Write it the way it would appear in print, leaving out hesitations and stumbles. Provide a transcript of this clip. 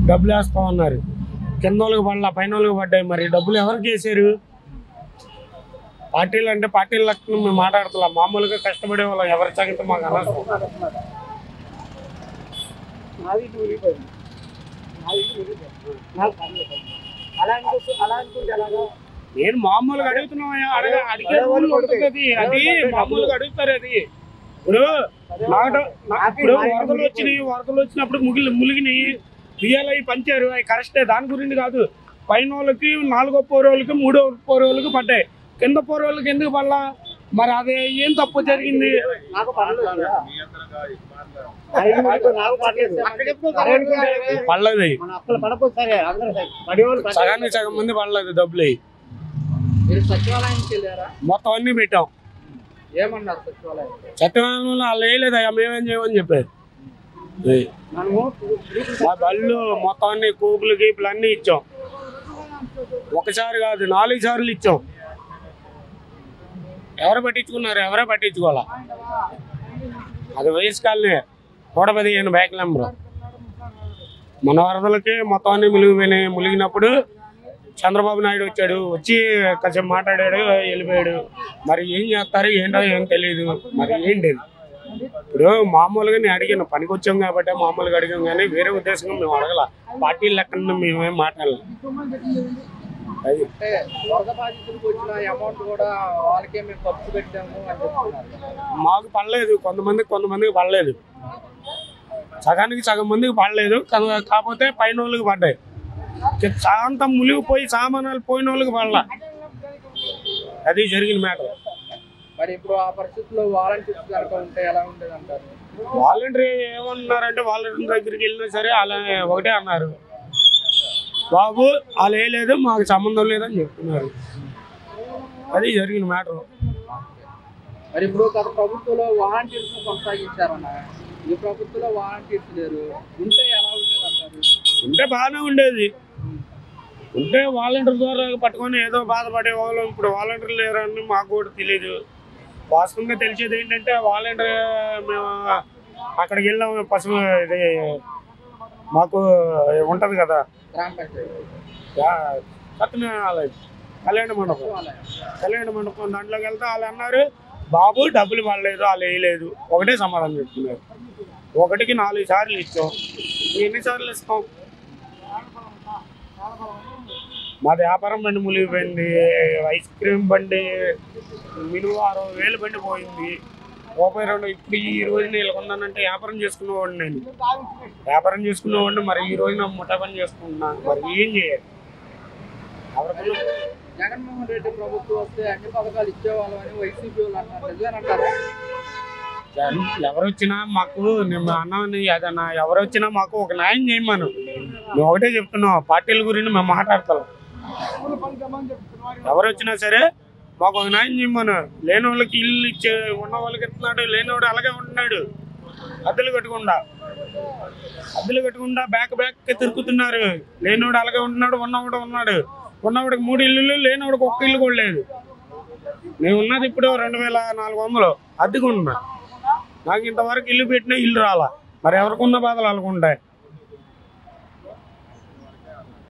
డబ్బులు వేస్తామన్నారు, కింద వాళ్ళకి పడలా పైన వాళ్ళకి పడ్డాయి. మరి డబ్బులు ఎవరికి వేసారు? పార్టీలు అంటే పార్టీల లక్షణం మేము మాట్లాడుతున్నాం, మామూలుగా కష్టపడే వాళ్ళం ఎవరి సంగతి మాకు అనవసరం. నేను మామూలుగా అడుగుతున్నాం, అడిగే ఉంటుంది అది మామూలుగా అడుగుతారు. అది ఇప్పుడు వరదలు వచ్చినప్పుడు ములిగినాయి, బియ్యాలు అవి పంచారు, అవి కరెక్టే, దాని గురించి కాదు. పైన వాళ్ళకి 4వ పోరు వాళ్ళకి 3వ పోరు వాళ్ళకి పడ్డాయి, కింద పోరు వాళ్ళకి ఎందుకు పడలా? మరి అది ఏం తప్పు జరిగింది? పడలేదు, సగానికి సగం మంది పడలేదు డబ్బులు. మొత్తం అన్ని పెట్టాం. సత్యనారాయణలో వాళ్ళు వేయలేదయ్యా, మేమేం చేయమని చెప్పారు. మా బళ్ళు మొత్తం అన్ని కూపులు గీపులు అన్ని ఇచ్చాం, ఒకసారి కాదు 4 సార్లు ఇచ్చాం. ఎవరు పట్టించుకున్నారు? ఎవరే పట్టించుకోవాలా? అది వయసు కాలనీ 115 బ్యాక్ నెంబరు. మన వరదలకి మొత్తం అన్ని ములిగినప్పుడు చంద్రబాబు నాయుడు వచ్చాడు, వచ్చి కాసేపు మాట్లాడాడు, వెళ్ళిపోయాడు. మరి ఏం చేస్తారు ఏంటో ఏం తెలియదు. మరి ఏంటి ఇప్పుడు మామూలుగా నేను అడిగాను, పనికి వచ్చాం కాబట్టి మామూలుగా అడిగాం, కానీ వేరే ఉద్దేశంగా మేము అడగల, పార్టీల లెక్కన మేమేం మాట్లాడాలి. మాకు పడలేదు, కొంతమందికి పడలేదు, సగానికి సగం మందికి పడలేదు. కాకపోతే పైన వాళ్ళకి పడ్డాయి, శాంతం మునిగిపోయి సామానాలు పోయిన వాళ్ళకి పడలా. అది జరిగిన మ్యాటర్. మరి ఇప్పుడు ఆ పరిస్థితుల్లో వాలంటీర్స్ కనుక ఉంటే ఎలా ఉండేది అంటారు? వాలంటీర్ ఏమన్నారంటే, వాలంటీర్ దగ్గరికి వెళ్ళినా సరే అలా ఒకటే అన్నారు, బాబు వాళ్ళు వేయలేదు, మాకు సంబంధం లేదని చెప్తున్నారు. అది జరిగిన మ్యాటర్. మరి ఇప్పుడు గత ప్రభుత్వంలో వాలంటీర్స్ కొనసాగించారన్న, ఈ ప్రభుత్వంలో వాలంటీర్స్ లేరు, ఉంటే ఎలా ఉండేది అంటారు? ఉంటే బాగానే ఉండేది, ఉంటే వాలంటీర్ ద్వారా పట్టుకొని ఏదో బాధపడే వాళ్ళు. ఇప్పుడు వాలంటీర్లు లేరని మాకు కూడా తెలియదు. వాస్తవంగా తెలిసేది ఏంటంటే, వాలంటీర్ మేము అక్కడికి వెళ్ళాము, పశువు ఇది మాకు ఉంటుంది కదా సత్యనారాయణ కళ్యాణ మండపం, దాంట్లోకి వెళ్తే వాళ్ళు అన్నారు, బాబు డబ్బులు పడలేదు, వాళ్ళు వేయలేదు, ఒకటే సమాధానం చెప్తున్నారు. ఒకటికి 4 సార్లు ఇచ్చాం, ఎన్నిసార్లు ఇస్తాం? మాది వ్యాపారం బండి మునిగిపోయింది, ఐస్ క్రీమ్ బండి మినిమం 60,000 బండి పోయింది, 32. ఇప్పుడు ఈ రోజు నేను కొన్నానంటే వ్యాపారం చేసుకునేవాడిని, నేను వ్యాపారం చేసుకునేవాడిని. మరి ఈ రోజు నా ముఠా పని చేసుకుంటున్నాను, మరి ఏం చేయాలి? జగన్మోహన్ రెడ్డి ప్రభుత్వం వస్తే అన్ని పథకాలు ఇచ్చేవాళ్ళం అని వైసీపీ వాళ్ళు అంటారు, నిజమేనంటారా? ఎవరు వచ్చినా మాకు నేను అన్నాను అదన్నా, ఎవరు వచ్చినా మాకు ఒక న్యాయం చేయమను. మేము ఒకటే చెప్తున్నాం, పార్టీల గురించి మేము మాట్లాడతాం. ఎవరు వచ్చినా సరే మాకు ఒక న్యాయం చేయమను. లేని వాళ్ళకి ఇల్లు ఇచ్చే, ఉన్న వాళ్ళకి ఇస్తున్నాడు, లేనివాడు అలాగే ఉంటున్నాడు, అద్దెలు కట్టుకుండా బ్యాక్ తిరుగుతున్నారు. లేనివాడు అలాగే ఉంటున్నాడు, ఉన్నవాడు ఉన్నాడు. ఉన్నవాడికి 3 ఇల్లులు, లేనివాడికి 1 ఇల్లు కూడా లేదు. మేము ఉన్నది ఇప్పుడు 2,400 అద్దెకుంటున్నా. నాకు ఇంతవరకు ఇల్లు పెట్టినా ఇల్లు రాలా. మరి ఎవరికి ఉన్న బాధలు వాళ్ళకు ఉంటాయి.